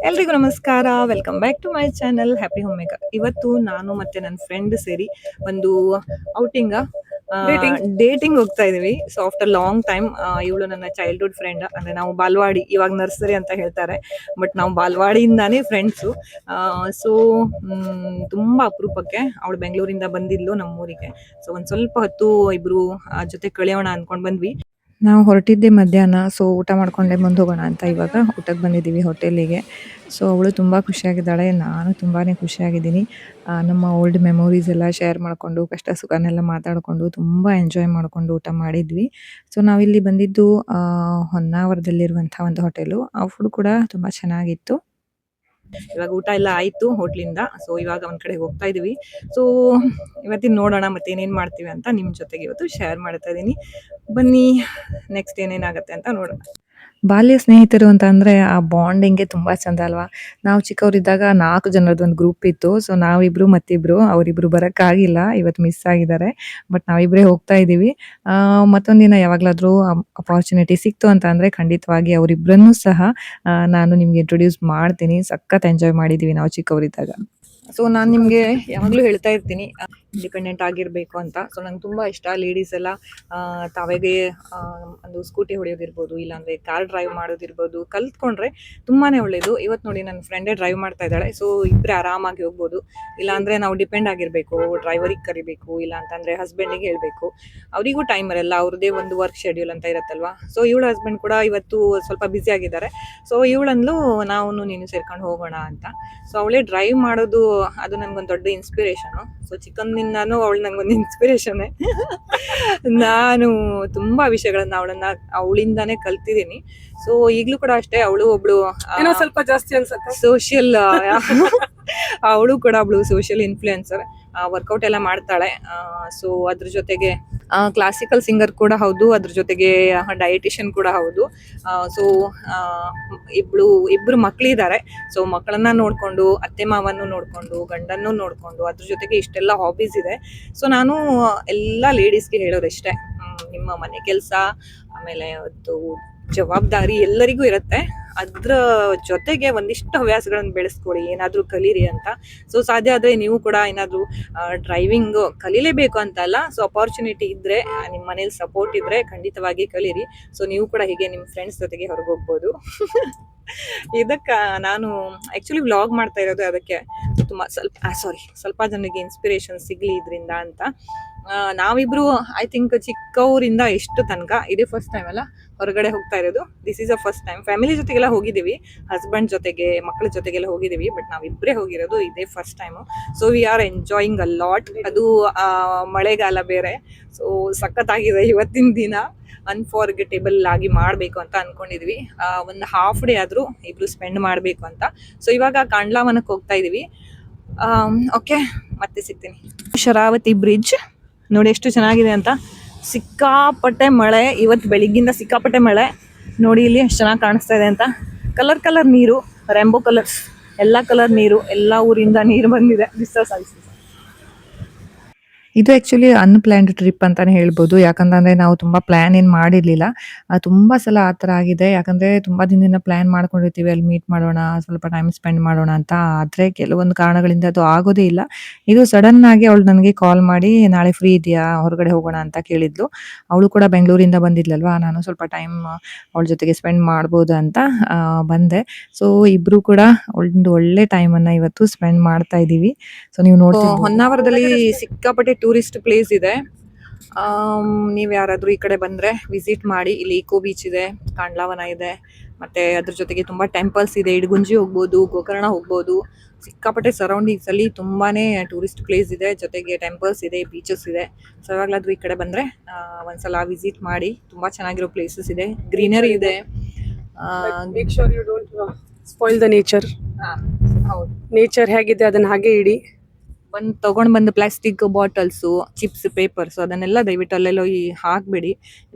ಎಲ್ರಿಗೂ ನಮಸ್ಕಾರ. Welcome back to my channel happy home maker. ಇವತ್ತು ನಾನು ಮತ್ತೆ ನನ್ನ ಫ್ರೆಂಡ್ ಸೇರಿ ಒಂದು ಔಟಿಂಗ್ ಡೇಟಿಂಗ್ ಹೋಗ್ತಾ ಇದೀವಿ. ಸೊ ಆಫ್ಟರ್ ಲಾಂಗ್ ಟೈಮ್ ಇವಳು ನನ್ನ ಚೈಲ್ಡ್ಹುಡ್ ಫ್ರೆಂಡ್. ಅಂದ್ರೆ ನಾವು ಬಾಲ್ವಾಡಿ, ಇವಾಗ ನರ್ಸರಿ ಅಂತ ಹೇಳ್ತಾರೆ, ಬಟ್ ನಾವು ಬಾಲ್ವಾಡಿಯಿಂದಾನೇ ಫ್ರೆಂಡ್ಸು. ಸೊ ತುಂಬಾ ಅಪರೂಪಕ್ಕೆ ಅವಳು ಬೆಂಗಳೂರಿಂದ ಬಂದಿದ್ಲು ನಮ್ಮೂರಿಗೆ. ಸೊ ಒಂದ್ ಸ್ವಲ್ಪ ಹೊತ್ತು ಇಬ್ರು ಜೊತೆ ಕಳೆಯೋಣ ಅನ್ಕೊಂಡ್ ಬಂದ್ವಿ. ನಾವು ಹೊರಟಿದ್ದೆ ಮಧ್ಯಾಹ್ನ. ಸೊ ಊಟ ಮಾಡ್ಕೊಂಡೆ ಮುಂದೆ ಹೋಗೋಣ ಅಂತ ಇವಾಗ ಊಟಕ್ಕೆ ಬಂದಿದ್ದೀವಿ ಹೋಟೆಲಿಗೆ. ಸೊ ಅವಳು ತುಂಬ ಖುಷಿಯಾಗಿದ್ದಾಳೆ, ನಾನು ತುಂಬಾ ಖುಷಿಯಾಗಿದ್ದೀನಿ. ನಮ್ಮ ಓಲ್ಡ್ ಮೆಮೊರೀಸ್ ಎಲ್ಲ ಶೇರ್ ಮಾಡಿಕೊಂಡು, ಕಷ್ಟ ಸುಖನೆಲ್ಲ ಮಾತಾಡಿಕೊಂಡು ತುಂಬ ಎಂಜಾಯ್ ಮಾಡಿಕೊಂಡು ಊಟ ಮಾಡಿದ್ವಿ. ಸೊ ನಾವಿಲ್ಲಿ ಬಂದಿದ್ದು ಹೊನ್ನಾವರದಲ್ಲಿರುವಂಥ ಒಂದು ಹೋಟೆಲು. ಆ ಫುಡ್ ಕೂಡ ತುಂಬ ಚೆನ್ನಾಗಿತ್ತು. ಇವಾಗ ಊಟ ಎಲ್ಲ ಆಯ್ತು ಹೋಟ್ಲಿಂದ. ಸೊ ಇವಾಗ ಒಂದ್ ಕಡೆ ಹೋಗ್ತಾ ಇದೀವಿ. ಸೊ ಇವತ್ತಿನ ನೋಡೋಣ ಮತ್ತೆ ಏನೇನ್ ಮಾಡ್ತೀವಿ ಅಂತ ನಿಮ್ ಜೊತೆಗೆ ಇವತ್ತು ಶೇರ್ ಮಾಡ್ತಾ ಇದೀನಿ. ಬನ್ನಿ, ನೆಕ್ಸ್ಟ್ ಏನೇನಾಗತ್ತೆ ಅಂತ ನೋಡೋಣ. ಬಾಲ್ಯ ಸ್ನೇಹಿತರು ಅಂತ ಅಂದ್ರೆ ಆ ಬಾಂಡಿಂಗ್ಗೆ ತುಂಬಾ ಚಂದ ಅಲ್ವಾ. ನಾವು ಚಿಕ್ಕವರಿದ್ದಾಗ 4 ಜನರದ್ದು ಒಂದು ಗ್ರೂಪ್ ಇತ್ತು. ಸೊ ನಾವಿಬ್ರು ಮತ್ತಿಬ್ರು, ಅವರಿಬ್ರು ಬರಕ್ಕಾಗಿಲ್ಲ, ಇವತ್ತು ಮಿಸ್ ಆಗಿದ್ದಾರೆ. ಬಟ್ ನಾವಿಬ್ರೇ ಹೋಗ್ತಾ ಇದೀವಿ. ಮತ್ತೊಂದಿನ ಯಾವಾಗ್ಲಾದ್ರೂ ಅಪಾರ್ಚುನಿಟಿ ಸಿಕ್ತು ಅಂತ ಅಂದ್ರೆ ಖಂಡಿತವಾಗಿ ಅವರಿಬ್ರನ್ನೂ ಸಹ ನಾನು ನಿಮ್ಗೆ ಇಂಟ್ರೊಡ್ಯೂಸ್ ಮಾಡ್ತೀನಿ. ಸಖತ್ ಎಂಜಾಯ್ ಮಾಡಿದೀವಿ ನಾವು ಚಿಕ್ಕವರಿದ್ದಾಗ. ಸೊ ನಾನು ನಿಮ್ಗೆ ಯಾವಾಗ್ಲೂ ಹೇಳ್ತಾ ಇರ್ತೀನಿ, ಇಂಡಿಪೆಂಡೆಂಟ್ ಆಗಿರ್ಬೇಕು ಅಂತ. ಸೊ ನಂಗೆ ತುಂಬಾ ಇಷ್ಟ. ಲೇಡೀಸ್ ಎಲ್ಲ ತಾವೇಗೆ ಒಂದು ಸ್ಕೂಟಿ ಹೊಡೆಯೋದಿರ್ಬೋದು, ಇಲ್ಲಾಂದ್ರೆ ಕಾರ್ ಡ್ರೈವ್ ಮಾಡೋದಿರ್ಬೋದು, ಕಲ್ತ್ಕೊಂಡ್ರೆ ತುಂಬಾನೇ ಒಳ್ಳೇದು. ಇವತ್ತು ನೋಡಿ ನನ್ನ ಫ್ರೆಂಡೇ ಡ್ರೈವ್ ಮಾಡ್ತಾ ಇದ್ದಾಳೆ. ಸೊ ಇಬ್ಬರೇ ಆರಾಮಾಗಿ ಹೋಗ್ಬೋದು. ಇಲ್ಲಾಂದ್ರೆ ನಾವು ಡಿಪೆಂಡ್ ಆಗಿರ್ಬೇಕು, ಡ್ರೈವರಿಗೆ ಕರಿಬೇಕು, ಇಲ್ಲ ಅಂತಂದ್ರೆ ಹಸ್ಬೆಂಡಿಗೆ ಹೇಳ್ಬೇಕು. ಅವರಿಗೂ ಟೈಮ್ ಇರಲ್ಲ, ಅವ್ರದ್ದೇ ಒಂದು ವರ್ಕ್ ಶೆಡ್ಯೂಲ್ ಅಂತ ಇರತ್ತಲ್ವಾ. ಸೊ ಇವಳ ಹಸ್ಬೆಂಡ್ ಕೂಡ ಇವತ್ತು ಸ್ವಲ್ಪ ಬ್ಯುಸಿ ಆಗಿದ್ದಾರೆ. ಸೊ ಇವಳಂದ್ಲು ನಾವು ನೀನು ಸೇರ್ಕೊಂಡು ಹೋಗೋಣ ಅಂತ. ಸೊ ಅವಳೇ ಡ್ರೈವ್ ಮಾಡೋದು, ಅದು ನನ್ಗೊಂದು ದೊಡ್ಡ ಇನ್ಸ್ಪಿರೇಷನ್. ಸೊ ಚಿಕ್ಕಂದಿಂದಾನು ಅವಳು ನಂಗೊಂದು ಇನ್ಸ್ಪಿರೇಷನ್. ನಾನು ತುಂಬಾ ವಿಷಯಗಳನ್ನ ಅವಳಿಂದಾನೇ ಕಲ್ತಿದ್ದೀನಿ. ಸೊ ಈಗ್ಲೂ ಕೂಡ ಅಷ್ಟೇ, ಅವಳು ಒಬ್ಳು ಸ್ವಲ್ಪ ಜಾಸ್ತಿ ಅನ್ಸುತ್ತೆ ಸೋಷಿಯಲ್ ಅವಳು ಕೂಡ ಒಬ್ಳು ಸೋಷಿಯಲ್ ಇನ್ಫ್ಲುಯೆನ್ಸರ್. ವರ್ಕೌಟ್ ಎಲ್ಲ ಮಾಡ್ತಾಳೆ. ಸೊ ಅದ್ರ ಜೊತೆಗೆ ಕ್ಲಾಸಿಕಲ್ ಸಿಂಗರ್ ಕೂಡ ಹೌದು, ಅದ್ರ ಜೊತೆಗೆ ಡಯಟಿಷಿಯನ್ ಕೂಡ ಹೌದು. ಸೊ ಇಬ್ರು ಮಕ್ಳಿದ್ದಾರೆ. ಸೊ ಮಕ್ಕಳನ್ನ ನೋಡ್ಕೊಂಡು, ಅತ್ತೆ ಮಾವನ್ನು ನೋಡ್ಕೊಂಡು, ಗಂಡನ್ನು ನೋಡ್ಕೊಂಡು, ಅದ್ರ ಜೊತೆಗೆ ಇಷ್ಟೆಲ್ಲ ಹಾಬೀಸ್ ಇದೆ. ಸೊ ನಾನು ಎಲ್ಲ ಲೇಡೀಸ್ಗೆ ಹೇಳೋದಷ್ಟೇ, ನಿಮ್ಮ ಮನೆ ಕೆಲಸ, ಆಮೇಲೆ ಜವಾಬ್ದಾರಿ ಎಲ್ಲರಿಗೂ ಇರುತ್ತೆ. ಅದ್ರ ಜೊತೆಗೆ ಒಂದಿಷ್ಟು ಹವ್ಯಾಸಗಳನ್ನ ಬೆಳೆಸ್ಕೊಳ್ಳಿ, ಏನಾದ್ರೂ ಕಲೀರಿ ಅಂತ. ಸೊ ಸಾಧ್ಯ ಆದ್ರೆ ನೀವು ಕೂಡ ಏನಾದ್ರೂ ಡ್ರೈವಿಂಗ್ ಕಲೀಲೇಬೇಕು ಅಂತ ಅಲ್ಲ. ಸೊ ಅಪಾರ್ಚುನಿಟಿ ಇದ್ರೆ, ನಿಮ್ಮ ಮನೇಲಿ ಸಪೋರ್ಟ್ ಇದ್ರೆ ಖಂಡಿತವಾಗಿ ಕಲೀರಿ. ಸೊ ನೀವು ಕೂಡ ಹೀಗೆ ನಿಮ್ಮ ಫ್ರೆಂಡ್ಸ್ ಜೊತೆಗೆ ಹೊರಗೆ ಹೋಗ್ಬೋದು. ಇದಕ್ಕ ನಾನು ಆಕ್ಚುಲಿ ವ್ಲಾಗ್ ಮಾಡ್ತಾ ಇರೋದು ಅದಕ್ಕೆ. ತುಂಬಾ ಸ್ವಲ್ಪ ಜನರಿಗೆ ಇನ್ಸ್ಪಿರೇಷನ್ ಸಿಗ್ಲಿ ಇದರಿಂದ ಅಂತ. ನಾವಿಬ್ರು ಐ ಥಿಂಕ್ ಚಿಕ್ಕವರಿಂದ ಎಷ್ಟು ತನಕ ಇದೇ ಫಸ್ಟ್ ಟೈಮ್ ಅಲ್ಲ ಹೊರಗಡೆ ಹೋಗ್ತಾ ಇರೋದು. This is a first time. Family ಜೊತೆಗೆಲ್ಲ ಹೋಗಿದ್ದೀವಿ, ಹಸ್ಬೆಂಡ್ ಜೊತೆಗೆ, ಮಕ್ಕಳ ಜೊತೆಗೆಲ್ಲ ಹೋಗಿದ್ದೀವಿ, ಬಟ್ ನಾವಿಬ್ಬರೇ ಹೋಗಿರೋದು ಇದೇ first time. So we are enjoying a lot. ಅದು ಮಳೆಗಾಲ ಬೇರೆ. ಸೊ ಸಖತ್ತಾಗಿದೆ ಇವತ್ತಿನ ದಿನ. ಅನ್ಫಾರ್ಗೆಟೇಬಲ್ ಆಗಿ ಮಾಡಬೇಕು ಅಂತ ಅನ್ಕೊಂಡಿದ್ವಿ. ಒಂದು ಹಾಫ್ ಡೇ ಆದ್ರೂ ಇಬ್ರು ಸ್ಪೆಂಡ್ ಮಾಡಬೇಕು ಅಂತ. ಸೊ ಇವಾಗ ಕಾಂಡ್ಲಾವನಕ್ಕೆ ಹೋಗ್ತಾ ಇದೀವಿ. ಓಕೆ, ಮತ್ತೆ ಸಿಗ್ತೀನಿ. ಶರಾವತಿ ಬ್ರಿಡ್ಜ್ ನೋಡಿ ಎಷ್ಟು ಚೆನ್ನಾಗಿದೆ ಅಂತ. ಸಿಕ್ಕಾಪಟ್ಟೆ ಮಳೆ, ಇವತ್ತು ಬೆಳಿಗ್ಗಿಂದ ಸಿಕ್ಕಾಪಟ್ಟೆ ಮಳೆ. ನೋಡಿ ಇಲ್ಲಿ ಎಷ್ಟು ಚೆನ್ನಾಗಿ ಕಾಣಿಸ್ತಾ ಇದೆ ಅಂತ. ಕಲರ್ ನೀರು, ರೆಂಬೋ ಕಲರ್ಸ್, ಎಲ್ಲ ಕಲರ್ ನೀರು, ಎಲ್ಲ ಊರಿಂದ ನೀರು ಬಂದಿದೆ. ಇದು ಆಕ್ಚುಲಿ ಅನ್‌ಪ್ಲಾನ್ಡ್ ಟ್ರಿಪ್ ಅಂತಾನೆ ಹೇಳ್ಬೋದು. ಯಾಕಂತಂದ್ರೆ ನಾವು ತುಂಬಾ ಪ್ಲಾನ್ ಏನ್ ಮಾಡಿರ್ಲಿಲ್ಲ. ತುಂಬಾ ಸಲ ಆ ತರ ಆಗಿದೆ. ಯಾಕಂದ್ರೆ ತುಂಬಾ ದಿನದಿಂದ ಪ್ಲಾನ್ ಮಾಡ್ಕೊಂಡಿರ್ತೀವಿ, ಅಲ್ಲಿ ಮೀಟ್ ಮಾಡೋಣ, ಸ್ವಲ್ಪ ಟೈಮ್ ಸ್ಪೆಂಡ್ ಮಾಡೋಣ ಅಂತ. ಆದ್ರೆ ಕೆಲವೊಂದು ಕಾರಣಗಳಿಂದ ಅದು ಆಗೋದೇ ಇಲ್ಲ. ಇದು ಸಡನ್ ಆಗಿ ಅವಳು ನನಗೆ ಕಾಲ್ ಮಾಡಿ, ನಾಳೆ ಫ್ರೀ ಇದೆಯಾ, ಹೊರಗಡೆ ಹೋಗೋಣ ಅಂತ ಕೇಳಿದ್ಲು. ಅವಳು ಕೂಡ ಬೆಂಗಳೂರಿಂದ ಬಂದಿದ್ಲಲ್ವಾ, ನಾನು ಸ್ವಲ್ಪ ಟೈಮ್ ಅವಳ ಜೊತೆಗೆ ಸ್ಪೆಂಡ್ ಮಾಡ್ಬೋದು ಅಂತ ಬಂದೆ. ಸೊ ಇಬ್ರು ಕೂಡ ಒಂದು ಒಳ್ಳೆ ಟೈಮ್ ಅನ್ನ ಇವತ್ತು ಸ್ಪೆಂಡ್ ಮಾಡ್ತಾ ಇದೀವಿ. ಸೊ ನೀವು ನೋಡ್ತಿರ್ಬೋದು, ಹೊನ್ನಾವರದಲ್ಲಿ ಸಿಕ್ಕಾಪಟ್ಟೆ ಟೂರಿಸ್ಟ್ ಪ್ಲೇಸ್ ಇದೆ. ನೀವು ಯಾರಾದ್ರೂ ಈ ಕಡೆ ಬಂದ್ರೆ ವಿಸಿಟ್ ಮಾಡಿ. ಇಲ್ಲಿ ಇಕೋ ಬೀಚ್ ಇದೆ, ಕಾಂಡ್ಲಾವನ ಇದೆ, ಮತ್ತೆ ಅದ್ರ ಜೊತೆಗೆ ತುಂಬಾ ಟೆಂಪಲ್ಸ್ ಇದೆ. ಇಡಗುಂಜಿ ಹೋಗ್ಬೋದು, ಗೋಕರ್ಣ ಹೋಗ್ಬೋದು. ಸಿಕ್ಕಾಪಟ್ಟೆ ಸರೌಂಡಿಂಗ್ಸ್ ಅಲ್ಲಿ ತುಂಬಾನೇ ಟೂರಿಸ್ಟ್ ಪ್ಲೇಸ್ ಇದೆ, ಜೊತೆಗೆ ಟೆಂಪಲ್ಸ್ ಇದೆ, ಬೀಚಸ್ ಇದೆ. ಸೊ ಯಾವಾಗ್ಲಾದ್ರೂ ಈ ಕಡೆ ಬಂದ್ರೆ ಒಂದ್ಸಲ ವಿಸಿಟ್ ಮಾಡಿ. ತುಂಬಾ ಚೆನ್ನಾಗಿರೋ ಪ್ಲೇಸಸ್ ಇದೆ, ಗ್ರೀನರಿ ಇದೆ. Make sure you don't spoil the nature. ಹೌದು, ನೇಚರ್ ಹೇಗಿದೆ ಅದನ್ನ ಹಾಗೆ ಇಡಿ. ತಗೊಂಡ್ ಬಂದ ಪ್ಲಾಸ್ಟಿಕ್ ಬಾಟಲ್ಸು, ಚಿಪ್ಸ್, ಪೇಪರ್ಸ್, ಅದನ್ನೆಲ್ಲ ದಯವಿಟ್ಟು ಅಲ್ಲೆಲ್ಲೋ ಹಾಕ್ಬೇಡಿ.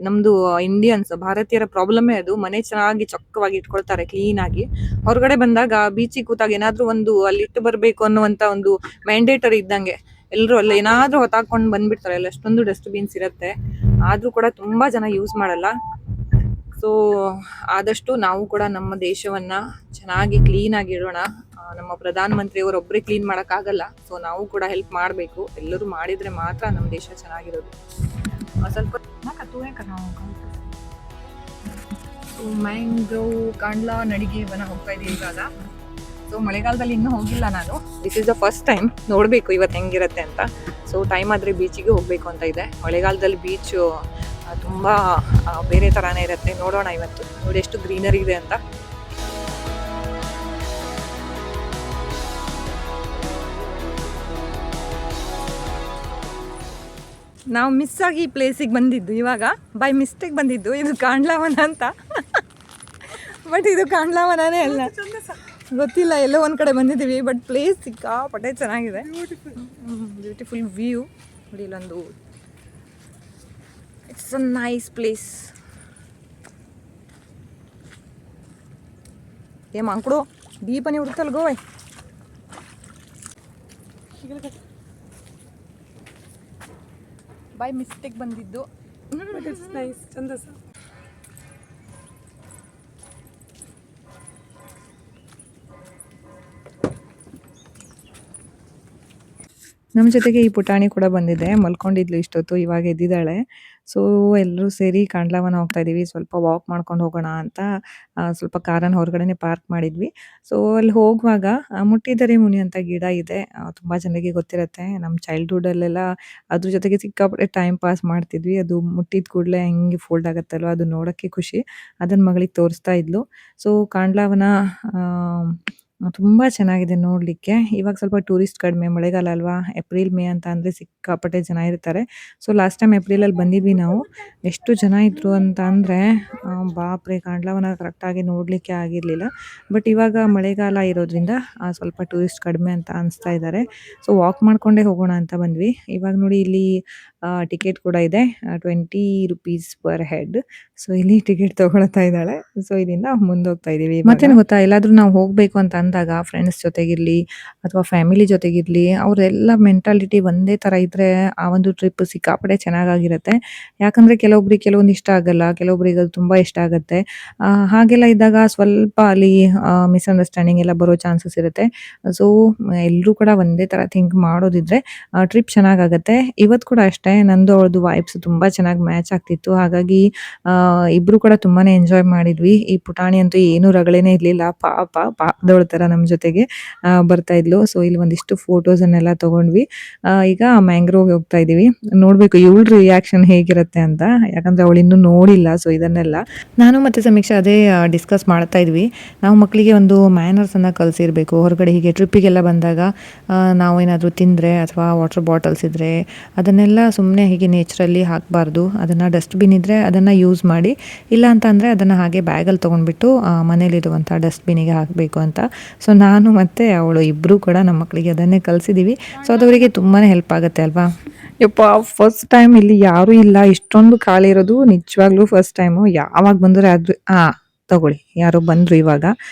ನಮ್ದು ಇಂಡಿಯನ್ಸ್, ಭಾರತೀಯರ ಪ್ರಾಬ್ಲಮ್ಮೇ ಅದು. ಮನೆ ಚೆನ್ನಾಗಿ ಚೊಕ್ಕವಾಗಿ ಇಟ್ಕೊಳ್ತಾರೆ, ಕ್ಲೀನ್ ಆಗಿ. ಹೊರಗಡೆ ಬಂದಾಗ ಬೀಚಿಗೆ ಕೂತಾಗ ಏನಾದ್ರೂ ಒಂದು ಅಲ್ಲಿ ಇಟ್ಟು ಬರ್ಬೇಕು ಅನ್ನುವಂತ ಒಂದು ಮ್ಯಾಂಡೇಟರಿ ಇದ್ದಂಗೆ ಎಲ್ಲರೂ ಅಲ್ಲಿ ಏನಾದ್ರೂ ಹೊತ್ತಾಕೊಂಡು ಬಂದ್ಬಿಡ್ತಾರೆ. ಅಲ್ಲಿ ಅಷ್ಟೊಂದು ಡಸ್ಟ್ ಬಿನ್ಸ್ ಇರುತ್ತೆ, ಆದ್ರೂ ಕೂಡ ತುಂಬಾ ಜನ ಯೂಸ್ ಮಾಡಲ್ಲ. ಸೊ ಆದಷ್ಟು ನಾವು ಕೂಡ ನಮ್ಮ ದೇಶವನ್ನ ಚೆನ್ನಾಗಿ ಕ್ಲೀನ್ ಆಗಿ ಇಡೋಣ. ನಮ್ಮ ಪ್ರಧಾನಮಂತ್ರಿಯವರು ಒಬ್ಬರೇ ಕ್ಲೀನ್ ಮಾಡೋಕ್ಕಾಗಲ್ಲ. ಸೊ ನಾವು ಕೂಡ ಹೆಲ್ಪ್ ಮಾಡಬೇಕು. ಎಲ್ಲರೂ ಮಾಡಿದರೆ ಮಾತ್ರ ನಮ್ಮ ದೇಶ ಚೆನ್ನಾಗಿರೋದು. ಸ್ವಲ್ಪ ಮ್ಯಾಂಗ್ರೋವ್ ಕಾಂಡ್ಲಾ ನಡಿಗೆ ವನ ಹೋಗ್ತಾ ಇದ್ದೀವಿ ಇವಾಗ. ಸೊ ಮಳೆಗಾಲದಲ್ಲಿ ಇನ್ನೂ ಹೋಗಿಲ್ಲ ನಾನು. This is the first time. ನೋಡಬೇಕು ಇವತ್ತು ಹೆಂಗಿರುತ್ತೆ ಅಂತ. ಸೊ ಟೈಮ್ ಆದರೆ ಬೀಚಿಗೆ ಹೋಗಬೇಕು ಅಂತ ಇದೆ. ಮಳೆಗಾಲದಲ್ಲಿ ಬೀಚು ತುಂಬ ಬೇರೆ ಥರನೇ ಇರುತ್ತೆ. ನೋಡೋಣ ಇವತ್ತು. ನೋಡಿ ಎಷ್ಟು ಗ್ರೀನರಿ ಇದೆ ಅಂತ. ನಾವು ಮಿಸ್ ಆಗಿ ಈ ಪ್ಲೇಸಿಗೆ ಬಂದಿದ್ದು ಇವಾಗ. ಬೈ ಮಿಸ್ಟೇಕ್ ಬಂದಿದ್ದು. ಇದು ಕಾಂಡ್ಲಾವನ ಅಂತ. ಬಟ್ ಇದು ಕಾಂಡ್ಲಾವನೇ ಅಲ್ಲ, ಗೊತ್ತಿಲ್ಲ. ಎಲ್ಲೋ ಒಂದು ಕಡೆ ಬಂದಿದ್ದೀವಿ. ಬಟ್ ಪ್ಲೇಸ್ ಸಿಕ್ಕಾಪಟ್ಟೆ ಚೆನ್ನಾಗಿದೆ. Beautiful view. ನೋಡಿ ಇಲ್ಲೊಂದು ಇಟ್ಸ್ ಅ ನೈಸ್ ಪ್ಲೇಸ್. ಏ ಮಂಕುಡು ದೀಪನಿ ಹುಡುಕ್ತಲ್ ಗೋಯ್. ಬೈ ಮಿಸ್ಟೇಕ್ ಬಂದಿದ್ದು. ಚಂದ ಸರ್. ನಮ್ಮ ಜೊತೆಗೆ ಈ ಪುಟಾಣಿ ಕೂಡ ಬಂದಿದೆ. ಮಲ್ಕೊಂಡಿದ್ಲು ಇಷ್ಟೊತ್ತು, ಇವಾಗ ಎದ್ದಿದ್ದಾಳೆ. ಸೊ ಎಲ್ಲರೂ ಸೇರಿ ಕಾಂಡ್ಲಾವನ ಹೋಗ್ತಾ ಇದ್ದೀವಿ. ಸ್ವಲ್ಪ ವಾಕ್ ಮಾಡ್ಕೊಂಡು ಹೋಗೋಣ ಅಂತ ಸ್ವಲ್ಪ ಕಾರನ್ನು ಹೊರಗಡೆನೆ ಪಾರ್ಕ್ ಮಾಡಿದ್ವಿ. ಸೊ ಅಲ್ಲಿ ಹೋಗುವಾಗ ಮುಟ್ಟಿದರೆ ಮುನಿ ಅಂತ ಗಿಡ ಇದೆ. ತುಂಬ ಜನರಿಗೆ ಗೊತ್ತಿರುತ್ತೆ. ನಮ್ಮ ಚೈಲ್ಡ್ಹುಡ್ಡಲ್ಲೆಲ್ಲ ಅದ್ರ ಜೊತೆಗೆ ಸಿಕ್ಕಾಪಟ್ಟೆ ಟೈಮ್ ಪಾಸ್ ಮಾಡ್ತಿದ್ವಿ. ಅದು ಮುಟ್ಟಿದ ಕೂಡಲೇ ಹೆಂಗೆ ಫೋಲ್ಡ್ ಆಗುತ್ತಲ್ವ, ಅದು ನೋಡೋಕ್ಕೆ ಖುಷಿ. ಅದನ್ನು ಮಗಳಿಗೆ ತೋರಿಸ್ತಾ ಇದ್ಲು. ಸೊ ಕಾಂಡ್ಲಾವನ ತುಂಬ ಚೆನ್ನಾಗಿದೆ ನೋಡಲಿಕ್ಕೆ. ಇವಾಗ ಸ್ವಲ್ಪ ಟೂರಿಸ್ಟ್ ಕಡಿಮೆ, ಮಳೆಗಾಲ ಅಲ್ವಾ. ಏಪ್ರಿಲ್ ಮೇ ಅಂತ ಅಂದರೆ ಸಿಕ್ಕಾಪಟ್ಟೆ ಜನ ಇರ್ತಾರೆ. ಸೊ ಲಾಸ್ಟ್ ಟೈಮ್ ಏಪ್ರಿಲಲ್ಲಿ ಬಂದಿದ್ವಿ ನಾವು. ಎಷ್ಟು ಜನ ಇದ್ರು ಅಂತ ಅಂದರೆ ಬಾಪ್ರೆ, ಕಾಂಡ್ಲಾವನ ಕರೆಕ್ಟಾಗಿ ನೋಡಲಿಕ್ಕೆ ಆಗಿರಲಿಲ್ಲ. ಬಟ್ ಇವಾಗ ಮಳೆಗಾಲ ಇರೋದ್ರಿಂದ ಸ್ವಲ್ಪ ಟೂರಿಸ್ಟ್ ಕಡಿಮೆ ಅಂತ ಅನಿಸ್ತಾ ಇದ್ದಾರೆ. ಸೊ ವಾಕ್ ಮಾಡಿಕೊಂಡೇ ಹೋಗೋಣ ಅಂತ ಬಂದ್ವಿ. ಇವಾಗ ನೋಡಿ ಇಲ್ಲಿ ಟಿಕೆಟ್ ಕೂಡ ಇದೆ. 20 rupees ಪರ್ ಹೆಡ್. ಸೊ ಇಲ್ಲಿ ಟಿಕೆಟ್ ತಗೊಳ್ತಾ ಇದ್ದಾಳೆ. ಸೊ ಇದರಿಂದ ಮುಂದೆ ಹೋಗ್ತಾ ಇದ್ದೀವಿ. ಮತ್ತೇನು ಗೊತ್ತಾ, ಎಲ್ಲಾದ್ರೂ ನಾವು ಹೋಗಬೇಕು ಅಂತ ಅಂದಾಗ ಫ್ರೆಂಡ್ಸ್ ಜೊತೆಗಿರಲಿ ಅಥವಾ ಫ್ಯಾಮಿಲಿ ಜೊತೆಗಿರಲಿ, ಅವರೆಲ್ಲ ಮೆಂಟಾಲಿಟಿ ಒಂದೇ ಥರ ಇದ್ದರೆ ಆ ಒಂದು ಟ್ರಿಪ್ ಸಿಕ್ಕಾಪಟ್ಟೆ ಚೆನ್ನಾಗಿರುತ್ತೆ. ಯಾಕಂದರೆ ಕೆಲವೊಬ್ರಿಗೆ ಕೆಲವೊಂದು ಇಷ್ಟ ಆಗಲ್ಲ, ಕೆಲವೊಬ್ರಿಗೆ ಅದು ತುಂಬ ಇಷ್ಟ ಆಗುತ್ತೆ. ಹಾಗೆಲ್ಲ ಇದ್ದಾಗ ಸ್ವಲ್ಪ ಅಲ್ಲಿ ಮಿಸ್ಅಂಡರ್ಸ್ಟ್ಯಾಂಡಿಂಗ್ ಎಲ್ಲ ಬರೋ ಚಾನ್ಸಸ್ ಇರುತ್ತೆ. ಸೊ ಎಲ್ಲರೂ ಕೂಡ ಒಂದೇ ಥರ ಥಿಂಕ್ ಮಾಡೋದಿದ್ರೆ ಟ್ರಿಪ್ ಚೆನ್ನಾಗಾಗತ್ತೆ. ಇವತ್ತು ಕೂಡ ಅಷ್ಟೇ, ನಂದು ಅವಳದು ವೈಬ್ಸ್ ತುಂಬ ಚೆನ್ನಾಗಿ ಮ್ಯಾಚ್ ಆಗ್ತಿತ್ತು. ಹಾಗಾಗಿ ಇಬ್ರು ಕೂಡ ತುಂಬಾನೇ ಎಂಜಾಯ್ ಮಾಡಿದ್ವಿ. ಈ ಪುಟಾಣಿ ಅಂತೂ ಏನು ರಗಳೇನೆ ಇರಲಿಲ್ಲ. ಪಾಪದವಳ ಥರ ನಮ್ಮ ಜೊತೆಗೆ ಬರ್ತಾ ಇದ್ಲು. ಸೊ ಇಲ್ಲಿ ಒಂದಿಷ್ಟು ಫೋಟೋಸನ್ನೆಲ್ಲ ತಗೊಂಡ್ವಿ. ಈಗ ಮ್ಯಾಂಗ್ರೋವ್ಗೆ ಹೋಗ್ತಾ ಇದ್ದೀವಿ. ನೋಡಬೇಕು ಇವಳ ರಿಯಾಕ್ಷನ್ ಹೇಗಿರುತ್ತೆ ಅಂತ, ಯಾಕಂದರೆ ಅವಳು ಇನ್ನೂ ನೋಡಿಲ್ಲ. ಸೊ ಇದನ್ನೆಲ್ಲ ನಾನು ಮತ್ತು ಸಮೀಕ್ಷಾ ಅದೇ ಡಿಸ್ಕಸ್ ಮಾಡ್ತಾ ಇದ್ವಿ. ನಾವು ಮಕ್ಕಳಿಗೆ ಒಂದು ಮ್ಯಾನರ್ಸನ್ನು ಕಲಿಸಿರ್ಬೇಕು. ಹೊರಗಡೆ ಹೀಗೆ ಟ್ರಿಪ್ಪಿಗೆಲ್ಲ ಬಂದಾಗ ನಾವೇನಾದರೂ ತಿಂದರೆ ಅಥವಾ ವಾಟರ್ ಬಾಟಲ್ಸ್ ಇದ್ದರೆ ಅದನ್ನೆಲ್ಲ ಸುಮ್ಮನೆ ಹೀಗೆ ನೇಚರಲ್ಲಿ ಹಾಕಬಾರ್ದು. ಅದನ್ನು ಡಸ್ಟ್ಬಿನ್ ಇದ್ದರೆ ಅದನ್ನು ಯೂಸ್ ಮಾಡಿ, ಇಲ್ಲ ಅಂತ ಅಂದರೆ ಅದನ್ನು ಹಾಗೆ ಬ್ಯಾಗಲ್ಲಿ ತೊಗೊಂಡ್ಬಿಟ್ಟು ಮನೇಲಿರುವಂಥ ಡಸ್ಟ್ಬಿನಿಗೆ ಹಾಕಬೇಕು ಅಂತ. ಸೊ ನಾನು ಮತ್ತು ಅವಳು ಇಬ್ಬರು ಕೂಡ ನಮ್ಮ ಮಕ್ಕಳಿಗೆ ಅದನ್ನೇ ಕಲಿಸಿದ್ದೀವಿ. ಸೊ ಅದವರಿಗೆ ತುಂಬಾ ಹೆಲ್ಪ್ ಆಗುತ್ತೆ ಅಲ್ವಾ. ಯಪ್ಪ, ಫಸ್ಟ್ ಟೈಮ್ ಇಲ್ಲಿ ಯಾರೂ ಇಲ್ಲ, ಇಷ್ಟೊಂದು ಖಾಲಿ ಇರೋದು ನಿಜವಾಗ್ಲೂ ಫಸ್ಟ್ ಟೈಮು. ಯಾವಾಗ ಬಂದರೆ ಅದು ತಗೊಳ್ಳಿ, ಯಾರೋ ಬಂದರು ಇವಾಗ.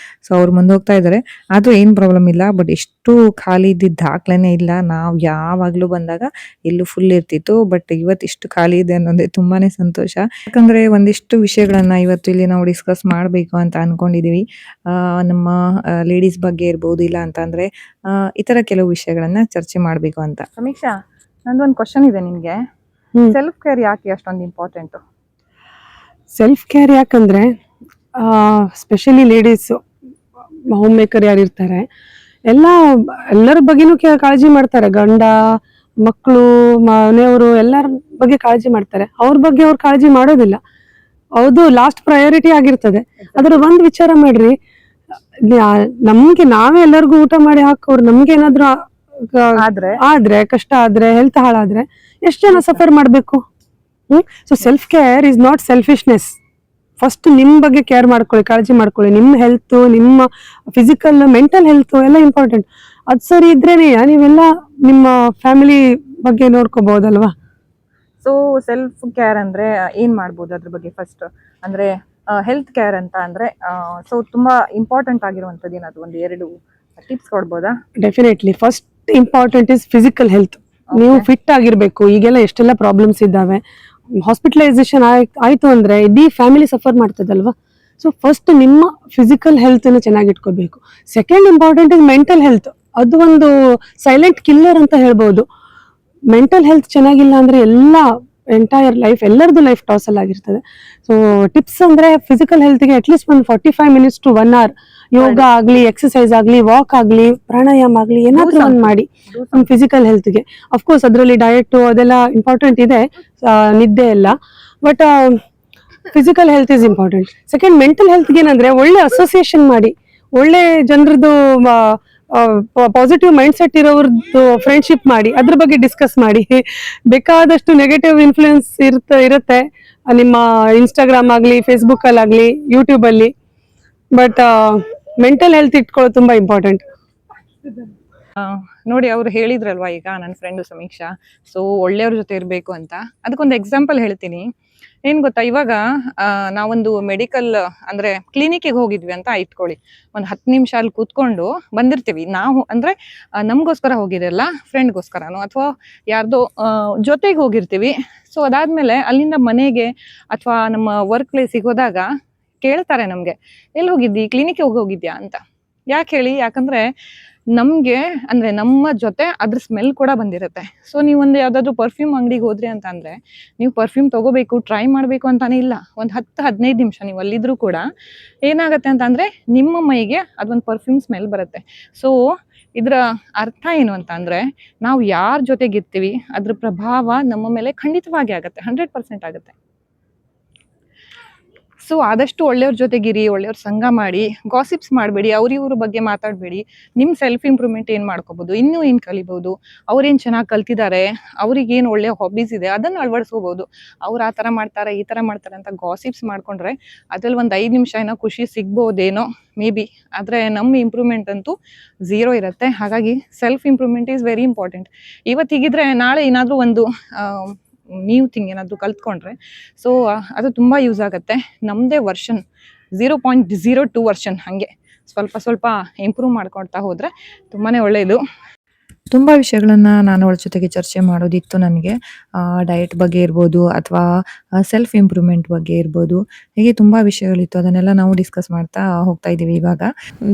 ಸೊ ಅವ್ರು ಮುಂದೆ ಹೋಗ್ತಾ ಇದ್ದಾರೆ. ಅದು ಏನು ಪ್ರಾಬ್ಲಮ್ ಇಲ್ಲ. ಬಟ್ ಎಷ್ಟು ಖಾಲಿ ಇದ್ದಿದ್ದು ದಾಖಲೆನೇ ಇಲ್ಲ. ನಾವು ಯಾವಾಗಲೂ ಬಂದಾಗ ಇಲ್ಲೂ ಫುಲ್ ಇರ್ತಿತ್ತು. ಬಟ್ ಇವತ್ತು ಇಷ್ಟು ಖಾಲಿ ಇದೆ ಅನ್ನೋದೇ ತುಂಬಾ ಸಂತೋಷ. ಯಾಕಂದರೆ ಒಂದಿಷ್ಟು ವಿಷಯಗಳನ್ನು ಇವತ್ತು ಇಲ್ಲಿ ನಾವು ಡಿಸ್ಕಸ್ ಮಾಡಬೇಕು ಅಂತ ಅಂದ್ಕೊಂಡಿದ್ದೀವಿ. ನಮ್ಮ ಲೇಡೀಸ್ ಬಗ್ಗೆ ಇರ್ಬೋದು, ಇಲ್ಲ ಅಂತ ಅಂದರೆ ಈ ಥರ ಕೆಲವು ವಿಷಯಗಳನ್ನು ಚರ್ಚೆ ಮಾಡಬೇಕು ಅಂತ. ಸಮೀಕ್ಷಾ, ನಂದೊಂದು ಕ್ವಶನ್ ಇದೆ ನಿನಗೆ. ಸೆಲ್ಫ್ ಕೇರ್ ಯಾಕೆ ಅಷ್ಟೊಂದು ಇಂಪಾರ್ಟೆಂಟು? ಸೆಲ್ಫ್ ಕೇರ್ ಯಾಕಂದ್ರೆ ಸ್ಪೆಷಲಿ ಲೇಡೀಸ್ ಹೋಮ್ ಮೇಕರ್ ಯಾರು ಇರ್ತಾರೆ ಎಲ್ಲರ ಬಗ್ಗೆನೂ ಕಾಳಜಿ ಮಾಡ್ತಾರೆ. ಗಂಡ, ಮಕ್ಕಳು, ಮನೆಯವರು ಎಲ್ಲರ ಬಗ್ಗೆ ಕಾಳಜಿ ಮಾಡ್ತಾರೆ. ಅವ್ರ ಬಗ್ಗೆ ಅವ್ರು ಕಾಳಜಿ ಮಾಡೋದಿಲ್ಲ. ಹೌದು, ಲಾಸ್ಟ್ ಪ್ರಯಾರಿಟಿ ಆಗಿರ್ತದೆ. ಅದರ ಒಂದ್ ವಿಚಾರ ಮಾಡ್ರಿ, ನಮ್ಗೆ ನಾವೇ ಎಲ್ಲರಿಗೂ ಊಟ ಮಾಡಿ ಹಾಕೋರು ನಮ್ಗೆ ಏನಾದ್ರು ಆದ್ರೆ ಕಷ್ಟ ಆದ್ರೆ, ಹೆಲ್ತ್ ಹಾಳಾದ್ರೆ ಎಷ್ಟು ಜನ ಸಫರ್ ಮಾಡ್ಬೇಕು? So self care is not selfishness. First ನಿಮ್ ಬಗ್ಗೆ ಕೇರ್ ಮಾಡ್ಕೊಳ್ಳಿ, ಕಾಳಜಿ ಮಾಡ್ಕೊಳ್ಳಿ. ನಿಮ್ಮ ಹೆಲ್ತ್, ನಿಮ್ಮ ಫಿಸಿಕಲ್, ಮೆಂಟಲ್ ಹೆಲ್ತ್ ಎಲ್ಲ ಇಂಪಾರ್ಟೆಂಟ್. ಅದ್ ಸರಿ ಇದ್ರೇನೆ ನೀವೆಲ್ಲ ನಿಮ್ಮ ಫ್ಯಾಮಿಲಿ ಬಗ್ಗೆ ನೋಡ್ಕೋಬಹುದಲ್ವಾ. ಸೊ ಸೆಲ್ಫ್ ಕೇರ್ ಅಂದ್ರೆ ಏನ್ ಮಾಡ್ಬೋದು ಅದ್ರ ಬಗ್ಗೆ? ಫಸ್ಟ್ ಅಂದ್ರೆ ಹೆಲ್ತ್ ಕೇರ್ ಅಂತ ಅಂದ್ರೆ ಸೊ ತುಂಬಾ ಇಂಪಾರ್ಟೆಂಟ್ ಆಗಿರುವಂತದ್ದು ಏನಾದ್ರು ಒಂದು 2 ಟಿಪ್ಸ್ ಕೊಡ್ಬೋದಾ? Definitely. First important is physical health. ನೀವು ಫಿಟ್ ಆಗಿರ್ಬೇಕು. ಈಗೆಲ್ಲ ಎಷ್ಟೆಲ್ಲ ಪ್ರಾಬ್ಲಮ್ಸ್ ಇದ್ದಾವೆ. ಹಾಸ್ಪಿಟಲೈಸೇಷನ್ ಆಯಿತು ಅಂದರೆ ಇಡೀ ಫ್ಯಾಮಿಲಿ ಸಫರ್ ಮಾಡ್ತದಲ್ವಾ. ಸೊ ಫಸ್ಟ್ ನಿಮ್ಮ ಫಿಸಿಕಲ್ ಹೆಲ್ತನ್ನು ಚೆನ್ನಾಗಿ ಇಟ್ಕೋಬೇಕು. Second important is mental health. ಅದು ಒಂದು ಸೈಲೆಂಟ್ ಕಿಲ್ಲರ್ ಅಂತ ಹೇಳ್ಬೋದು. ಮೆಂಟಲ್ ಹೆಲ್ತ್ ಚೆನ್ನಾಗಿಲ್ಲ ಅಂದರೆ ಎಲ್ಲ ಎಂಟೈರ್ ಲೈಫ್, ಎಲ್ಲರದ್ದು ಲೈಫ್ ಟಾಸಲ್ ಆಗಿರ್ತದೆ. ಸೊ ಟಿಪ್ಸ್ ಅಂದರೆ ಫಿಸಿಕಲ್ ಹೆಲ್ತ್ಗೆ ಅಟ್ಲೀಸ್ಟ್ ಒಂದು 45 minutes to 1 hour ಯೋಗ ಆಗಲಿ, ಎಕ್ಸಸೈಸ್ ಆಗಲಿ, ವಾಕ್ ಆಗಲಿ, ಪ್ರಾಣಾಯಾಮ ಆಗಲಿ, ಏನಾದರೂ ಒಂದು ಮಾಡಿ ನಮ್ಮ ಫಿಸಿಕಲ್ ಹೆಲ್ತ್ಗೆ. ಅಫ್ಕೋರ್ಸ್ ಅದರಲ್ಲಿ ಡಯಟು ಅದೆಲ್ಲ ಇಂಪಾರ್ಟೆಂಟ್ ಇದೆ, ನಿದ್ದೆ ಎಲ್ಲ. But physical health is important. Second mental ಹೆಲ್ತ್ಗೆ ಏನಂದರೆ ಒಳ್ಳೆ ಅಸೋಸಿಯೇಷನ್ ಮಾಡಿ, ಒಳ್ಳೆ ಜನರದ್ದು ಪಾಸಿಟಿವ್ ಮೈಂಡ್ ಸೆಟ್ ಇರೋರ್ದು ಫ್ರೆಂಡ್ಶಿಪ್ ಮಾಡಿ, ಅದ್ರ ಬಗ್ಗೆ ಡಿಸ್ಕಸ್ ಮಾಡಿ. ಬೇಕಾದಷ್ಟು ನೆಗೆಟಿವ್ ಇನ್ಫ್ಲೂಯೆನ್ಸ್ ಇರುತ್ತೆ ನಿಮ್ಮ ಇನ್ಸ್ಟಾಗ್ರಾಮ್ ಆಗಲಿ, ಫೇಸ್ಬುಕ್ಕಲ್ಲಾಗಲಿ, ಯೂಟ್ಯೂಬಲ್ಲಿ. ಬಟ್ ಮೆಂಟಲ್ ಹೆಲ್ತ್ ಇಟ್ಕೊಳ್ಳೋದು ತುಂಬ ಇಂಪಾರ್ಟೆಂಟ್. ನೋಡಿ, ಅವ್ರು ಹೇಳಿದ್ರಲ್ವಾ ಈಗ ನನ್ನ ಫ್ರೆಂಡು ಸಮೀಕ್ಷಾ, ಸೊ ಒಳ್ಳೆಯವ್ರ ಜೊತೆ ಇರಬೇಕು ಅಂತ. ಅದಕ್ಕೊಂದು ಎಕ್ಸಾಂಪಲ್ ಹೇಳ್ತೀನಿ. ಏನು ಗೊತ್ತಾ, ಇವಾಗ ನಾವೊಂದು ಮೆಡಿಕಲ್ ಅಂದರೆ ಕ್ಲಿನಿಕ್ಕಿಗೆ ಹೋಗಿದ್ವಿ ಅಂತ ಇಟ್ಕೊಳ್ಳಿ. ಒಂದು 10 ನಿಮಿಷ ಅಲ್ಲಿ ಕೂತ್ಕೊಂಡು ಬಂದಿರ್ತೀವಿ ನಾವು. ಅಂದರೆ ನಮಗೋಸ್ಕರ ಹೋಗಿರಲ್ಲ, ಫ್ರೆಂಡ್ಗೋಸ್ಕರನೋ ಅಥವಾ ಯಾರ್ದೋ ಜೊತೆಗೆ ಹೋಗಿರ್ತೀವಿ. ಸೊ ಅದಾದಮೇಲೆ ಅಲ್ಲಿಂದ ಮನೆಗೆ ಅಥವಾ ನಮ್ಮ ವರ್ಕ್ ಪ್ಲೇಸಿಗೆ ಹೋದಾಗ ಕೇಳ್ತಾರೆ ನಮಗೆ, ಎಲ್ಲಿ ಹೋಗಿದ್ದಿ, ಕ್ಲಿನಿಕ್ಗೆ ಹೋಗಿದ್ಯಾ ಅಂತ. ಯಾಕೆ ಹೇಳಿ? ಯಾಕಂದರೆ ನಮಗೆ ಅಂದರೆ ನಮ್ಮ ಜೊತೆ ಅದ್ರ ಸ್ಮೆಲ್ ಕೂಡ ಬಂದಿರುತ್ತೆ. ಸೊ ನೀವೊಂದು ಯಾವುದಾದ್ರೂ ಪರ್ಫ್ಯೂಮ್ ಅಂಗಡಿಗೆ ಹೋದ್ರಿ ಅಂತ ಅಂದರೆ ನೀವು ಪರ್ಫ್ಯೂಮ್ ತೊಗೋಬೇಕು, ಟ್ರೈ ಮಾಡಬೇಕು ಅಂತಾನೆ ಇಲ್ಲ. ಒಂದು 10-15 ನಿಮಿಷ ನೀವು ಅಲ್ಲಿದ್ರೂ ಕೂಡ ಏನಾಗುತ್ತೆ ಅಂತ ಅಂದರೆ ನಿಮ್ಮ ಮೈಗೆ ಅದೊಂದು ಪರ್ಫ್ಯೂಮ್ ಸ್ಮೆಲ್ ಬರುತ್ತೆ. ಸೊ ಇದರ ಅರ್ಥ ಏನು ಅಂತ ಅಂದರೆ, ನಾವು ಯಾರ ಜೊತೆಗಿರ್ತೀವಿ ಅದ್ರ ಪ್ರಭಾವ ನಮ್ಮ ಮೇಲೆ ಖಂಡಿತವಾಗಿ ಆಗುತ್ತೆ, 100% ಆಗುತ್ತೆ. ಸೊ ಆದಷ್ಟು ಒಳ್ಳೆಯವ್ರ ಜೊತೆಗಿರಿ, ಒಳ್ಳೆಯವ್ರ ಸಂಘ ಮಾಡಿ, ಗಾಸಿಪ್ಸ್ ಮಾಡಬೇಡಿ, ಇವ್ರ ಬಗ್ಗೆ ಮಾತಾಡಬೇಡಿ. ನಿಮ್ಮ ಸೆಲ್ಫ್ ಇಂಪ್ರೂವ್ಮೆಂಟ್ ಏನು ಮಾಡ್ಕೋಬೋದು, ಇನ್ನೂ ಏನು ಕಲಿಬೋದು, ಅವ್ರೇನು ಚೆನ್ನಾಗಿ ಕಲ್ತಿದ್ದಾರೆ, ಅವ್ರಿಗೇನು ಒಳ್ಳೆ ಹಾಬೀಸ್ ಇದೆ, ಅದನ್ನು ಅಳವಡಿಸ್ಕೋಬೋದು. ಅವ್ರು ಆ ಥರ ಮಾಡ್ತಾರೆ, ಈ ಥರ ಮಾಡ್ತಾರೆ ಅಂತ ಗಾಸಿಪ್ಸ್ ಮಾಡ್ಕೊಂಡ್ರೆ ಅದ್ರಲ್ಲಿ ಒಂದು 5 ನಿಮಿಷ ಏನೋ ಖುಷಿ ಸಿಗ್ಬೋದೇನೋ ಮೇ ಬಿ. ಆದರೆ ನಮ್ಮ ಇಂಪ್ರೂವ್ಮೆಂಟ್ ಅಂತೂ 0 ಇರುತ್ತೆ. ಹಾಗಾಗಿ self improvement is very important. ಇವತ್ತಿಗಿದ್ರೆ ನಾಳೆ ಏನಾದರೂ ಒಂದು ನ್ಯೂ ಥಿಂಗ್ ಏನಾದರೂ ಕಲ್ತ್ಕೊಂಡ್ರೆ ಸೊ ಅದು ತುಂಬ ಯೂಸ್ ಆಗುತ್ತೆ. ನಮ್ಮದೇ ವರ್ಷನ್ 0.02 ವರ್ಷನ್ ಹಾಗೆ ಸ್ವಲ್ಪ ಸ್ವಲ್ಪ ಇಂಪ್ರೂವ್ ಮಾಡ್ಕೊಳ್ತಾ ಹೋದರೆ ತುಂಬಾ ಒಳ್ಳೆಯದು. ತುಂಬ ವಿಷಯಗಳನ್ನು ನಾನು ಅವಳ ಜೊತೆಗೆ ಚರ್ಚೆ ಮಾಡೋದಿತ್ತು ನನಗೆ. ಡಯಟ್ ಬಗ್ಗೆ ಇರ್ಬೋದು ಅಥವಾ ಸೆಲ್ಫ್ ಇಂಪ್ರೂವ್ಮೆಂಟ್ ಬಗ್ಗೆ ಇರ್ಬೋದು, ಹೀಗೆ ತುಂಬ ವಿಷಯಗಳಿತ್ತು. ಅದನ್ನೆಲ್ಲ ನಾವು ಡಿಸ್ಕಸ್ ಮಾಡ್ತಾ ಹೋಗ್ತಾ ಇದ್ದೀವಿ. ಇವಾಗ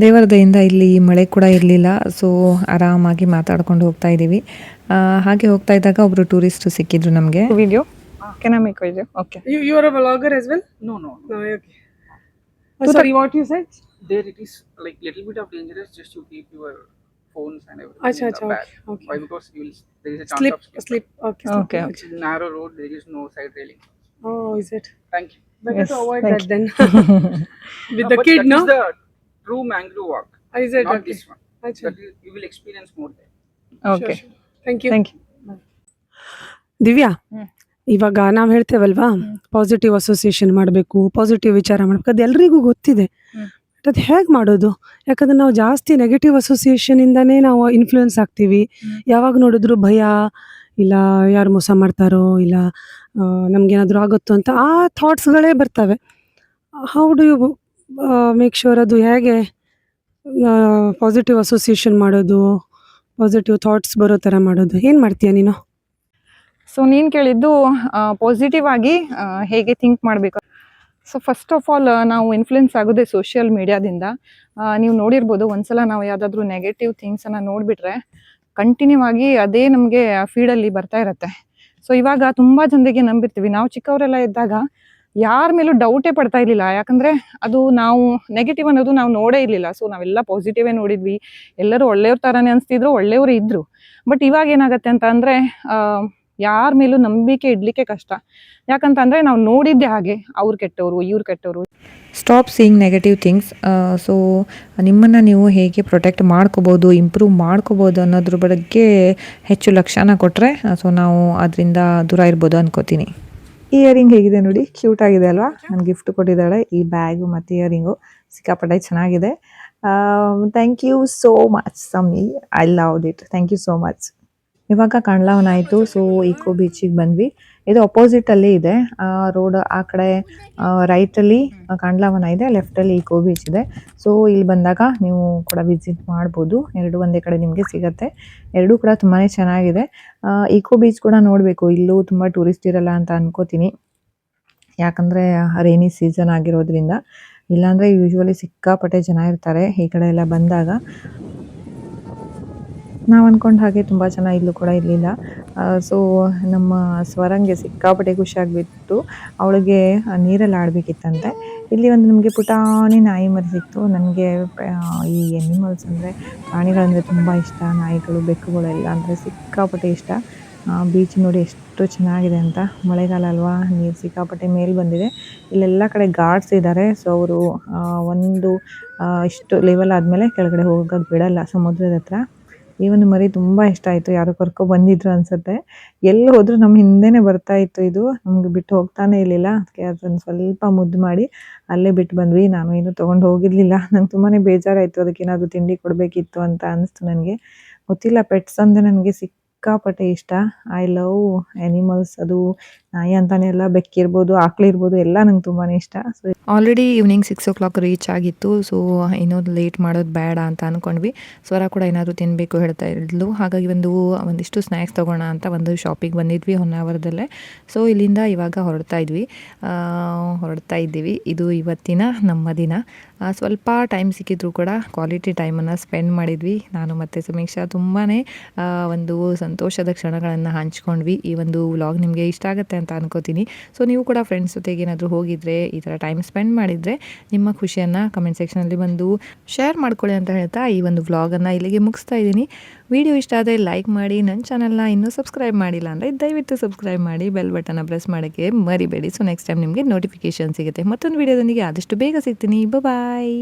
ದೇವರ ದಯೆಯಿಂದ ಇಲ್ಲಿ ಮಳೆ ಕೂಡ ಇರಲಿಲ್ಲ, ಸೊ ಆರಾಮಾಗಿ ಮಾತಾಡ್ಕೊಂಡು ಹೋಗ್ತಾ ಇದ್ದೀವಿ. ಹಾಗೆ ಹೋಗ್ತಾ ಇದ್ದಾಗ ಒಬ್ರು ಟೂರಿಸ್ಟ್ ಸಿಕ್ಕಿದ್ರು ನಮಗೆ. Video can I make video? Okay. You are a vlogger as well? No. No, okay. Sorry, what you said? There it is like little bit of dangerous just to keep your phones and everything Acha, in the bag. okay. Why? Because there is a chance of Slip. Okay. Okay. It's a narrow road. There is no side railing. Oh, is it? Thank you. Better Yes, to avoid thank that then. With No, the but kid, that no? is the true mangrove walk. Is it? Not Okay. this one. Acha. That is, you will experience more there. Okay, Sure. Thank you. Thank you. Divya, hmm. ಇವಾಗ ನಾವು ಹೇಳ್ತೇವಲ್ವಾ, positive association ಮಾಡಬೇಕು, positive ವಿಚಾರ ಮಾಡಬೇಕು, ಅದು ಎಲ್ರಿಗೂ ಗೊತ್ತಿದೆ. But ಅದು ಹೇಗೆ ಮಾಡೋದು? ಯಾಕಂದ್ರೆ ನಾವು ಜಾಸ್ತಿ ನೆಗೆಟಿವ್ ಅಸೋಸಿಯೇಷನಿಂದನೇ ನಾವು ಇನ್ಫ್ಲೂಯೆನ್ಸ್ ಆಗ್ತೀವಿ. ಯಾವಾಗ ನೋಡಿದ್ರು ಭಯ, ಇಲ್ಲ ಯಾರು ಮೋಸ ಮಾಡ್ತಾರೋ, ಇಲ್ಲ ನಮಗೇನಾದರೂ ಆಗುತ್ತೋ ಅಂತ ಆ ಥಾಟ್ಸ್ಗಳೇ ಬರ್ತವೆ. How do you make sure ಅದು ಹೇಗೆ ಪಾಸಿಟಿವ್ ಅಸೋಸಿಯೇಷನ್ ಮಾಡೋದು, ಪಾಸಿಟಿವ್ ಥಾಟ್ಸ್ ಬರೋ ಥರ ಮಾಡೋದು? ಏನು ಮಾಡ್ತೀಯ ನೀನು? ಸೊ ನೀನು ಕೇಳಿದ್ದು ಪಾಸಿಟಿವ್ ಆಗಿ ಹೇಗೆ ಥಿಂಕ್ ಮಾಡಬೇಕು. ಸೊ ಫಸ್ಟ್ ಆಫ್ ಆಲ್ ನಾವು ಇನ್ಫ್ಲುಯೆನ್ಸ್ ಆಗೋದೇ ಸೋಷಿಯಲ್ ಮೀಡಿಯಾದಿಂದ. ನೀವು ನೋಡಿರ್ಬೋದು, ಒಂದ್ಸಲ ನಾವು ಯಾವುದಾದ್ರೂ ನೆಗೆಟಿವ್ ಥಿಂಗ್ಸನ್ನು ನೋಡಿಬಿಟ್ರೆ ಕಂಟಿನ್ಯೂ ಆಗಿ ಅದೇ ನಮಗೆ ಫೀಡಲ್ಲಿ ಬರ್ತಾ ಇರುತ್ತೆ. ಸೊ ಇವಾಗ ತುಂಬ ಜನರಿಗೆ ನಂಬಿರ್ತೀವಿ. ನಾವು ಚಿಕ್ಕವರೆಲ್ಲ ಇದ್ದಾಗ ಯಾರ ಮೇಲೂ ಡೌಟೇ ಪಡ್ತಾ ಇರಲಿಲ್ಲ, ಯಾಕಂದರೆ ಅದು ನಾವು ನೆಗೆಟಿವ್ ಅನ್ನೋದು ನಾವು ನೋಡೇ ಇರಲಿಲ್ಲ. ಸೊ ನಾವೆಲ್ಲ ಪಾಸಿಟಿವೇ ನೋಡಿದ್ವಿ, ಎಲ್ಲರೂ ಒಳ್ಳೆಯವ್ರ ಥರನೇ ಅನಿಸ್ತಿದ್ರು, ಒಳ್ಳೆಯವರು ಇದ್ದರು. ಬಟ್ ಇವಾಗ ಏನಾಗುತ್ತೆ ಅಂತ ಅಂದರೆ ಯಾರ ಮೇಲೂ ನಂಬಿಕೆ ಇಡಲಿಕ್ಕೆ ಕಷ್ಟ. ಯಾಕಂತಂದರೆ ನಾವು ನೋಡಿದ್ದೆ ಹಾಗೆ, ಅವ್ರು ಕೆಟ್ಟವರು, ಇವ್ರು ಕೆಟ್ಟವರು. Stop seeing negative things. So ನಿಮ್ಮನ್ನು ನೀವು ಹೇಗೆ ಪ್ರೊಟೆಕ್ಟ್ ಮಾಡ್ಕೋಬೋದು, ಇಂಪ್ರೂವ್ ಮಾಡ್ಕೋಬೋದು ಅನ್ನೋದ್ರ ಬಗ್ಗೆ ಹೆಚ್ಚು ಲಕ್ಷ್ಯನ ಕೊಟ್ಟರೆ ಸೊ ನಾವು ಅದರಿಂದ ದೂರ ಇರ್ಬೋದು ಅನ್ಕೋತೀನಿ. ಈ ಇಯರಿಂಗ್ ಹೇಗಿದೆ ನೋಡಿ, ಕ್ಯೂಟ್ ಆಗಿದೆ ಅಲ್ವಾ? ನಾನು ಗಿಫ್ಟ್ ಕೊಟ್ಟಿದ್ದಾಳೆ ಈ ಬ್ಯಾಗು ಮತ್ತು ಇಯರಿಂಗು, ಸಿಕ್ಕಾಪಟ್ಟೆ ಚೆನ್ನಾಗಿದೆ. Thank you so much Sami, I loved it. Thank you so much. ಇವಾಗ ಕಾಂಡ್ಲಾವನ ಆಯಿತು. ಸೊ ಈಕೋ ಬೀಚಿಗೆ ಬಂದ್ವಿ. ಇದು ಅಪೋಸಿಟಲ್ಲಿ ಇದೆ ರೋಡ್. ಆ ಕಡೆ ರೈಟಲ್ಲಿ ಕಾಂಡ್ಲಾವನ ಇದೆ, ಲೆಫ್ಟಲ್ಲಿ ಈಕೋ ಬೀಚ್ ಇದೆ. ಸೊ ಇಲ್ಲಿ ಬಂದಾಗ ನೀವು ಕೂಡ ವಿಸಿಟ್ ಮಾಡ್ಬೋದು. ಎರಡು ಒಂದೇ ಕಡೆ ನಿಮಗೆ ಸಿಗುತ್ತೆ. ಎರಡೂ ಕೂಡ ತುಂಬಾ ಚೆನ್ನಾಗಿದೆ. ಈಕೋ ಬೀಚ್ ಕೂಡ ನೋಡಬೇಕು. ಇಲ್ಲೂ ತುಂಬ ಟೂರಿಸ್ಟ್ ಇರಲ್ಲ ಅಂತ ಅನ್ಕೋತೀನಿ, ಯಾಕಂದರೆ ರೈನಿ ಸೀಸನ್ ಆಗಿರೋದ್ರಿಂದ. ಇಲ್ಲಾಂದರೆ ಯೂಶ್ವಲಿ ಸಿಕ್ಕಾಪಟ್ಟೆ ಜನ ಇರ್ತಾರೆ ಈ ಕಡೆ ಎಲ್ಲ ಬಂದಾಗ. ನಾವು ಅಂದ್ಕೊಂಡ ಹಾಗೆ ತುಂಬ ಜನ ಇಲ್ಲೂ ಕೂಡ ಇರಲಿಲ್ಲ. ಸೊ ನಮ್ಮ ಸ್ವರಂಗೆ ಸಿಕ್ಕಾಪಟ್ಟೆ ಖುಷಿಯಾಗಿಬಿಟ್ಟು ಅವಳಿಗೆ ನೀರಲ್ಲಿ ಆಡಬೇಕಿತ್ತಂತೆ. ಇಲ್ಲಿ ಒಂದು ನಮಗೆ ಪುಟಾಣಿ ನಾಯಿ ಮರಿ ಸಿಕ್ತು. ನನಗೆ ಈ ಎನಿಮಲ್ಸ್ ಅಂದರೆ ಪ್ರಾಣಿಗಳಂದರೆ ತುಂಬ ಇಷ್ಟ. ನಾಯಿಗಳು, ಬೆಕ್ಕುಗಳೆಲ್ಲ ಅಂದರೆ ಸಿಕ್ಕಾಪಟ್ಟೆ ಇಷ್ಟ. ಬೀಚ್ ನೋಡಿ ಎಷ್ಟು ಚೆನ್ನಾಗಿದೆ ಅಂತ. ಮಳೆಗಾಲ ಅಲ್ವಾ, ನೀರು ಸಿಕ್ಕಾಪಟ್ಟೆ ಮೇಲೆ ಬಂದಿದೆ. ಇಲ್ಲೆಲ್ಲ ಕಡೆ ಗಾರ್ಡ್ಸ್ ಇದ್ದಾರೆ. ಸೊ ಅವರು ಒಂದು ಇಷ್ಟು ಲೆವೆಲ್ ಆದಮೇಲೆ ಕೆಳಗಡೆ ಹೋಗೋಕೆ ಬಿಡಲ್ಲ ಸಮುದ್ರದ ಹತ್ರ. ಈ ಒಂದು ಮರಿ ತುಂಬ ಇಷ್ಟ ಆಯಿತು. ಯಾರೋ ಬಂದಿದ್ರು ಅನಿಸುತ್ತೆ. ಎಲ್ಲಿ ಹೋದರೂ ನಮ್ಮ ಹಿಂದೆನೇ ಬರ್ತಾ ಇತ್ತು. ಇದು ನಮಗೆ ಬಿಟ್ಟು ಹೋಗ್ತಾನೆ ಇರಲಿಲ್ಲ. ಅದಕ್ಕೆ ಅದನ್ನು ಸ್ವಲ್ಪ ಮುದ್ದು ಮಾಡಿ ಅಲ್ಲೇ ಬಿಟ್ಟು ಬಂದ್ವಿ. ನಾನು ಏನು ತೊಗೊಂಡು ಹೋಗಿರಲಿಲ್ಲ. ನಂಗೆ ತುಂಬಾ ಬೇಜಾರಾಯಿತು. ಅದಕ್ಕೇನಾದರೂ ತಿಂಡಿ ಕೊಡಬೇಕಿತ್ತು ಅಂತ ಅನ್ನಿಸ್ತು ನನಗೆ. ಗೊತ್ತಿಲ್ಲ, ಪೆಟ್ಸ್ ಅಂದರೆ ನನಗೆ ಸಿಕ್ಕಾಪಟ್ಟೆ ಇಷ್ಟ. I love animals. ಅದು ನಾಯಿ ಅಂತಾನೆ ಎಲ್ಲ, ಬೆಕ್ಕಿರ್ಬೋದು, ಆಕಳಿರ್ಬೋದು, ಎಲ್ಲ ನಂಗೆ ತುಂಬಾ ಇಷ್ಟ. So already evening 6 o'clock reach ಆಗಿತ್ತು. ಸೊ ಇನ್ನೊಂದು ಲೇಟ್ ಮಾಡೋದು ಬೇಡ ಅಂತ ಅಂದ್ಕೊಂಡ್ವಿ. ಸ್ವರ ಕೂಡ ಏನಾದರೂ ತಿನ್ನಬೇಕು ಹೇಳ್ತಾ ಇದ್ಲು. ಹಾಗಾಗಿ ಒಂದಿಷ್ಟು ಸ್ನ್ಯಾಕ್ಸ್ ತೊಗೋಣ ಅಂತ ಒಂದು ಶಾಪಿಗೆ ಬಂದಿದ್ವಿ ಹೊನ್ನಾವರದಲ್ಲೇ. ಸೊ ಇಲ್ಲಿಂದ ಇವಾಗ ಹೊರಡ್ತಾ ಇದ್ದೀವಿ. ಇದು ಇವತ್ತಿನ ನಮ್ಮ ದಿನ. ಸ್ವಲ್ಪ ಟೈಮ್ ಸಿಕ್ಕಿದ್ರು ಕೂಡ ಕ್ವಾಲಿಟಿ ಟೈಮನ್ನು ಸ್ಪೆಂಡ್ ಮಾಡಿದ್ವಿ. ನಾನು ಮತ್ತು ಸಮೀಕ್ಷಾ ತುಂಬಾ ಒಂದು ಸಂತೋಷದ ಕ್ಷಣಗಳನ್ನು ಹಂಚ್ಕೊಂಡ್ವಿ. ಈ ಒಂದು ವ್ಲಾಗ್ ನಿಮಗೆ ಇಷ್ಟ ಆಗುತ್ತೆ ಅಂತ ಅನ್ಕೋತೀನಿ. ಸೊ ನೀವು ಕೂಡ ಫ್ರೆಂಡ್ಸ್ ಜೊತೆಗೆ ಏನಾದರೂ ಹೋಗಿದ್ರೆ, ಈ ಥರ ಟೈಮ್ ಸ್ಪೆಂಡ್ ಮಾಡಿದರೆ ನಿಮ್ಮ ಖುಷಿಯನ್ನು ಕಮೆಂಟ್ ಸೆಕ್ಷನಲ್ಲಿ ಬಂದು ಶೇರ್ ಮಾಡ್ಕೊಳ್ಳಿ ಅಂತ ಹೇಳ್ತಾ ಈ ಒಂದು ವ್ಲಾಗನ್ನು ಇಲ್ಲಿಗೆ ಮುಗಿಸ್ತಾ ಇದ್ದೀನಿ. ವಿಡಿಯೋ ಇಷ್ಟ ಆದರೆ ಲೈಕ್ ಮಾಡಿ. ನನ್ನ ಚಾನಲ್ನ ಇನ್ನೂ ಸಬ್ಸ್ಕ್ರೈಬ್ ಮಾಡಿಲ್ಲ ಅಂದರೆ ದಯವಿಟ್ಟು ಸಬ್ಸ್ಕ್ರೈಬ್ ಮಾಡಿ, ಬೆಲ್ ಬಟನ್ನ ಪ್ರೆಸ್ ಮಾಡೋಕ್ಕೆ ಮರಿಬೇಡಿ. ಸೊ ನೆಕ್ಸ್ಟ್ ಟೈಮ್ ನಿಮಗೆ ನೋಟಿಫಿಕೇಷನ್ ಸಿಗುತ್ತೆ. ಮತ್ತೊಂದು ವಿಡಿಯೋದೊಂದಿಗೆ ಆದಷ್ಟು ಬೇಗ ಸಿಗ್ತೀನಿ. ಬಾಯ್.